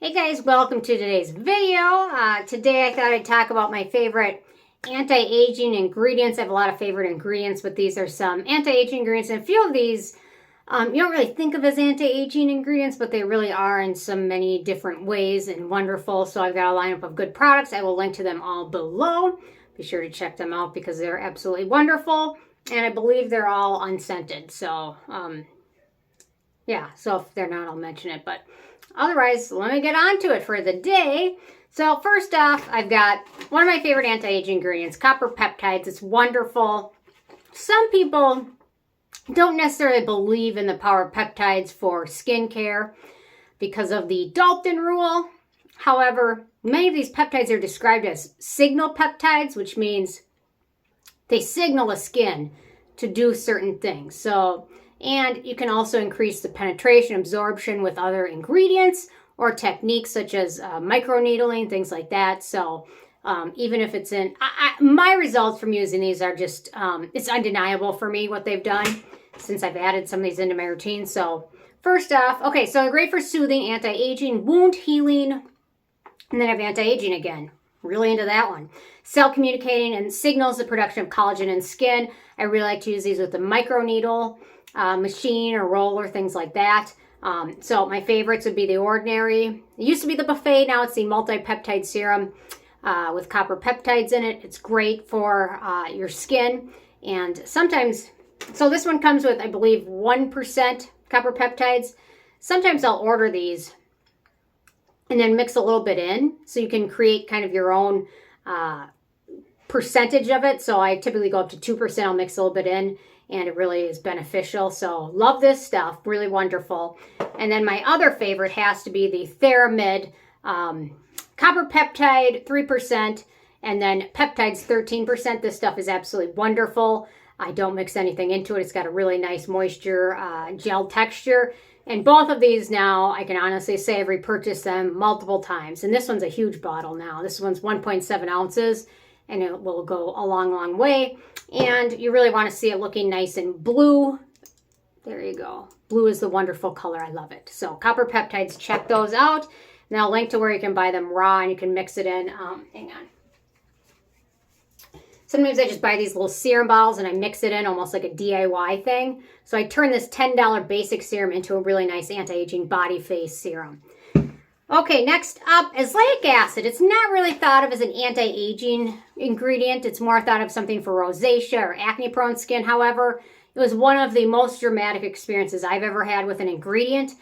Hey guys, welcome to today's video. Today I thought I'd talk about my favorite anti-aging ingredients. I have a lot of favorite ingredients, but these are some anti-aging ingredients. And a few of these you don't really think of as anti-aging ingredients, but they really are in so many different ways and wonderful. So I've got a lineup of good products. I will link to them all below. Be sure to check them out because they're absolutely wonderful. And I believe they're all unscented. So yeah, so if they're not, I'll mention it. But otherwise, let me get on to it for the day. So first off, I've got one of my favorite anti-aging ingredients, copper peptides. It's wonderful. Some people don't necessarily believe in the power of peptides for skincare because of the Dalton rule. However, many of these peptides are described as signal peptides, which means they signal the skin to do certain things. And you can also increase the penetration, absorption with other ingredients or techniques such as microneedling, things like that. So even if it's in, my results from using these are just, it's undeniable for me what they've done since I've added some of these into my routine. So first off, okay, so they're great for soothing, anti-aging, wound healing, and then I have anti-aging again. Really into that one. Cell communicating and signals the production of collagen in skin. I really like to use these with the microneedle machine or roller, things like that. So my favorites would be the ordinary. It used to be the buffet, now it's the multi-peptide serum with copper peptides in it. It's great for your skin. And sometimes, so this one comes with, I believe, 1% copper peptides. Sometimes I'll order these and then mix a little bit in so you can create kind of your own percentage of it. So I typically go up to 2%. I'll mix a little bit in. And it really is beneficial. So love this stuff, really wonderful. And then my other favorite has to be the Theramid copper peptide, 3%, and then peptides, 13%. This stuff is absolutely wonderful. I don't mix anything into it. It's got a really nice moisture gel texture. And both of these now, I can honestly say I've repurchased them multiple times. And this one's a huge bottle now. This one's 1.7 ounces. And it will go a long, long way. And you really want to see it looking nice and blue. There you go. Blue is the wonderful color. I love it. So copper peptides, check those out. And I'll link to where you can buy them raw and you can mix it in. Hang on. Sometimes I just buy these little serum bottles and I mix it in almost like a DIY thing. So I turn this $10 basic serum into a really nice anti-aging body face serum. Okay, next up, Azelaic Acid. It's not really thought of as an anti-aging ingredient. It's more thought of something for rosacea or acne-prone skin. However, it was one of the most dramatic experiences I've ever had with an ingredient.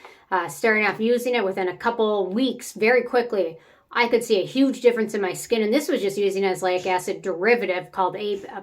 Starting off using it within a couple weeks, very quickly, I could see a huge difference in my skin. And this was just using an Azelaic Acid derivative called APAD.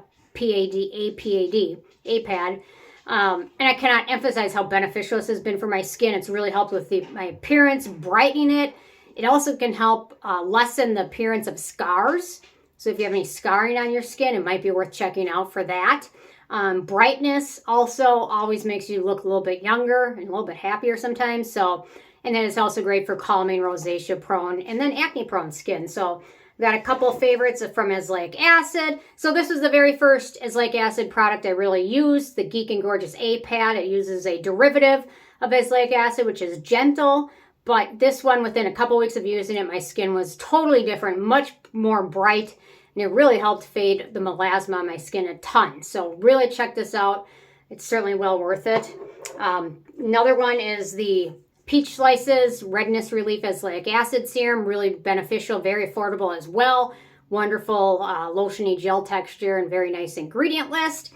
And I cannot emphasize how beneficial this has been for my skin. It's really helped with my appearance, brightening it. It also can help lessen the appearance of scars. So if you have any scarring on your skin, it might be worth checking out for that. Brightness also always makes you look a little bit younger and a little bit happier sometimes. So, and then it's also great for calming rosacea prone and then acne prone skin. So I've got a couple of favorites from Azelaic Acid. So this was the very first Azelaic Acid product I really used, the Geek and Gorgeous A-Pad. It uses a derivative of Azelaic Acid, which is gentle. But this one, within a couple weeks of using it, my skin was totally different, much more bright. And it really helped fade the melasma on my skin a ton. So really check this out. It's certainly well worth it. Another one is the Peach Slices Redness Relief Azelaic Acid Serum, really beneficial, very affordable as well. Wonderful lotiony gel texture and very nice ingredient list.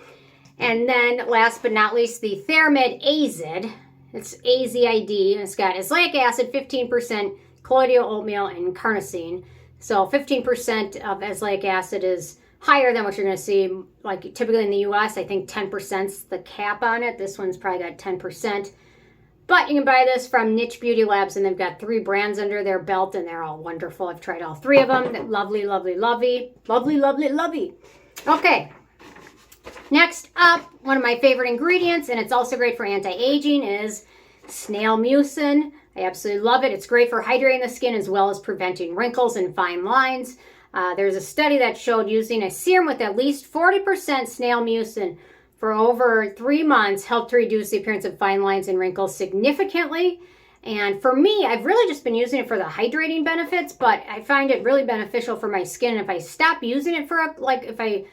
And then last but not least, the Theramid Acid. It's AZID. It's got Azelaic Acid, 15%, colloidal oatmeal, and carnosine. So 15% of Azelaic Acid is higher than what you're going to see. Like typically in the US, I think 10%'s the cap on it. This one's probably got 10%. But you can buy this from Niche Beauty Labs, and they've got 3 brands under their belt, and they're all wonderful. I've tried all 3 of them. Lovely, lovely, lovely. Lovely, lovely, lovely. Okay. Next up, one of my favorite ingredients, and it's also great for anti-aging, is Snail Muin. I absolutely love it. It's great for hydrating the skin as well as preventing wrinkles and fine lines. There's a study that showed using a serum with at least 40% Snail Muin for over 3 months helped to reduce the appearance of fine lines and wrinkles significantly. And for me, I've really just been using it for the hydrating benefits, but I find it really beneficial for my skin. If I stop using it for, if I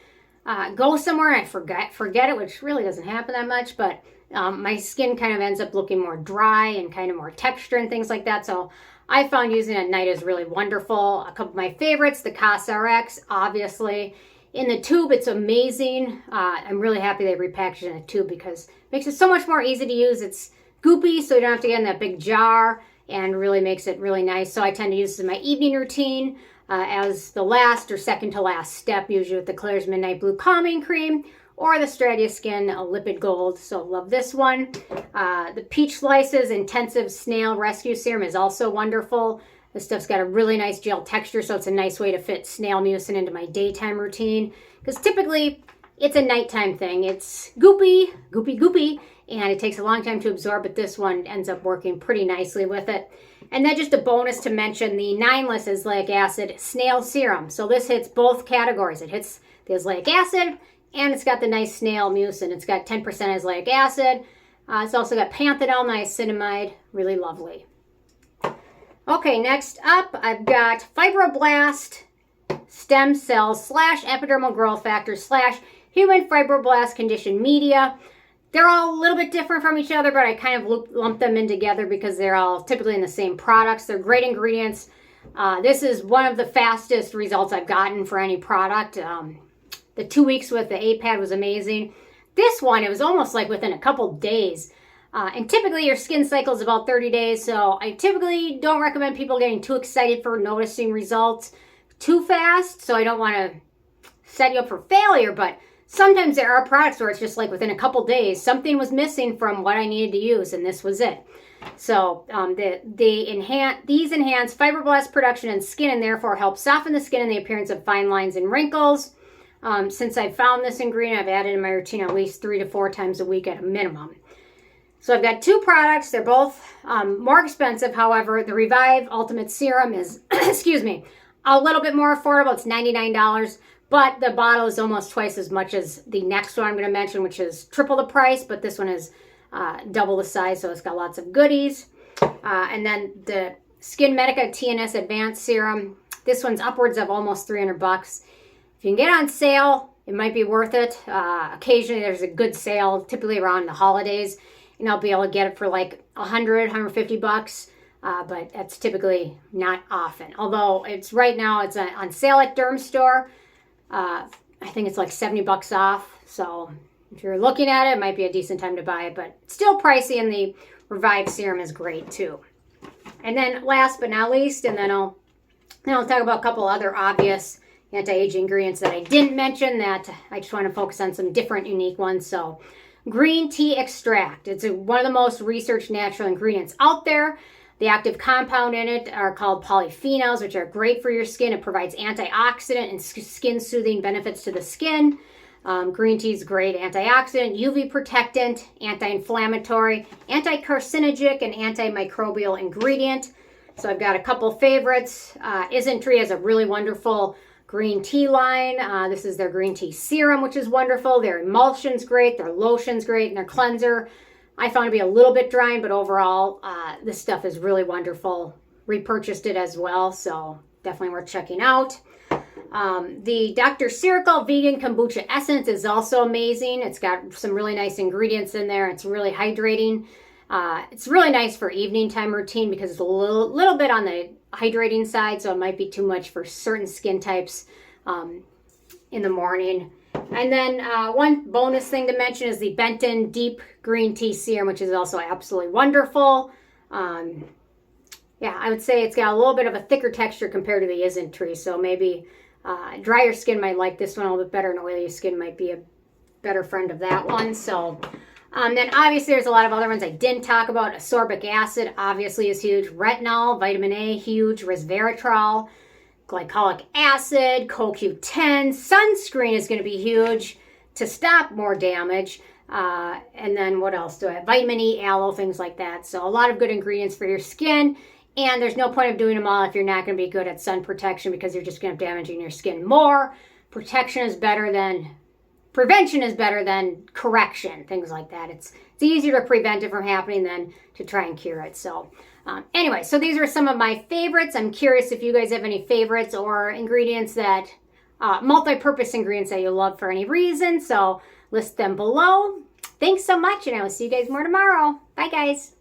go somewhere and I forget it, which really doesn't happen that much, but my skin kind of ends up looking more dry and kind of more texture and things like that. So I found using it at night is really wonderful. A couple of my favorites, the CosRx, obviously. In the tube, it's amazing. I'm really happy they repackaged it in a tube because it makes it so much more easy to use. It's goopy, so you don't have to get in that big jar, and really makes it really nice. So I tend to use this in my evening routine as the last or second to last step, usually with the Claire's Midnight Blue Calming Cream or the Stratia Skin Lipid Gold. So love this one. The Peach Slices Intensive Snail Rescue Serum is also wonderful. This stuff's got a really nice gel texture, so it's a nice way to fit Snail Mucin into my daytime routine. Because typically, it's a nighttime thing. It's goopy, and it takes a long time to absorb, but this one ends up working pretty nicely with it. And then just a bonus to mention, the 9-less Azelaic Acid Snail Serum. So this hits both categories. It hits the Azelaic Acid, and it's got the nice Snail Mucin. It's got 10% Azelaic Acid. It's also got panthenol, niacinamide, really lovely. Okay, next up, I've got Fibroblast Stem Cells / Epidermal Growth Factor / Human Fibroblast Condition Media. They're all a little bit different from each other, but I kind of lump them in together because they're all typically in the same products. They're great ingredients. This is one of the fastest results I've gotten for any product. The 2 weeks with the APAD was amazing. This one, it was almost like within a couple days. And typically your skin cycle is about 30 days, so I typically don't recommend people getting too excited for noticing results too fast, so I don't want to set you up for failure, but sometimes there are products where it's just like within a couple days, something was missing from what I needed to use, and this was it. So these enhance fibroblast production in skin and therefore help soften the skin and the appearance of fine lines and wrinkles. Since I found this ingredient, I've added it in my routine at least 3 to 4 times a week at a minimum. So I've got 2 products. They're both more expensive. However, the Revive Ultimate Serum is, excuse me, a little bit more affordable. It's $99, but the bottle is almost twice as much as the next one I'm going to mention, which is triple the price, but this one is double the size, so it's got lots of goodies. And then the Skin Medica TNS Advanced Serum. This one's upwards of almost $300. If you can get on sale, it might be worth it. Occasionally there's a good sale, typically around the holidays, and I'll be able to get it for like $100, $150, but that's typically not often. Although it's right now, it's on sale at Derm Store. I think it's like $70 off. So if you're looking at it, it might be a decent time to buy it, but still pricey, and the Revive Serum is great too. And then last but not least, and then I'll talk about a couple other obvious anti-aging ingredients that I didn't mention that I just want to focus on some different unique ones. So green tea extract. It's one of the most researched natural ingredients out there. The active compound in it are called polyphenols, which are great for your skin. It provides antioxidant and skin soothing benefits to the skin. Green tea is great antioxidant, UV protectant, anti-inflammatory, anti-carcinogenic, and antimicrobial ingredient. So I've got a couple favorites. Isntree has a really wonderful green tea line. This is their green tea serum, which is wonderful. Their emulsion's great, their lotion's great, and their cleanser I found to be a little bit drying, but overall this stuff is really wonderful. Repurchased it as well, so definitely worth checking out. The Dr. Circle Vegan Kombucha Essence is also amazing. It's got some really nice ingredients in there. It's really hydrating. It's really nice for evening time routine because it's a little bit on the hydrating side, so it might be too much for certain skin types in the morning. And then one bonus thing to mention is the Benton Deep Green Tea Serum, which is also absolutely wonderful. Yeah, I would say it's got a little bit of a thicker texture compared to the Isntree, so maybe drier skin might like this one a little bit better, and oily skin might be a better friend of that one. So then obviously there's a lot of other ones I didn't talk about. Ascorbic acid obviously is huge. Retinol, vitamin A, huge. Resveratrol, glycolic acid, CoQ10. Sunscreen is going to be huge to stop more damage. And then what else do I have? Vitamin E, aloe, things like that. So a lot of good ingredients for your skin. And there's no point of doing them all if you're not going to be good at sun protection because you're just going to be damaging your skin more. Protection is better than prevention is better than correction, things like that. It's easier to prevent it from happening than to try and cure it. So anyway, so these are some of my favorites. I'm curious if you guys have any favorites or ingredients that, multi-purpose ingredients that you love for any reason. So list them below. Thanks so much, and I will see you guys more tomorrow. Bye, guys.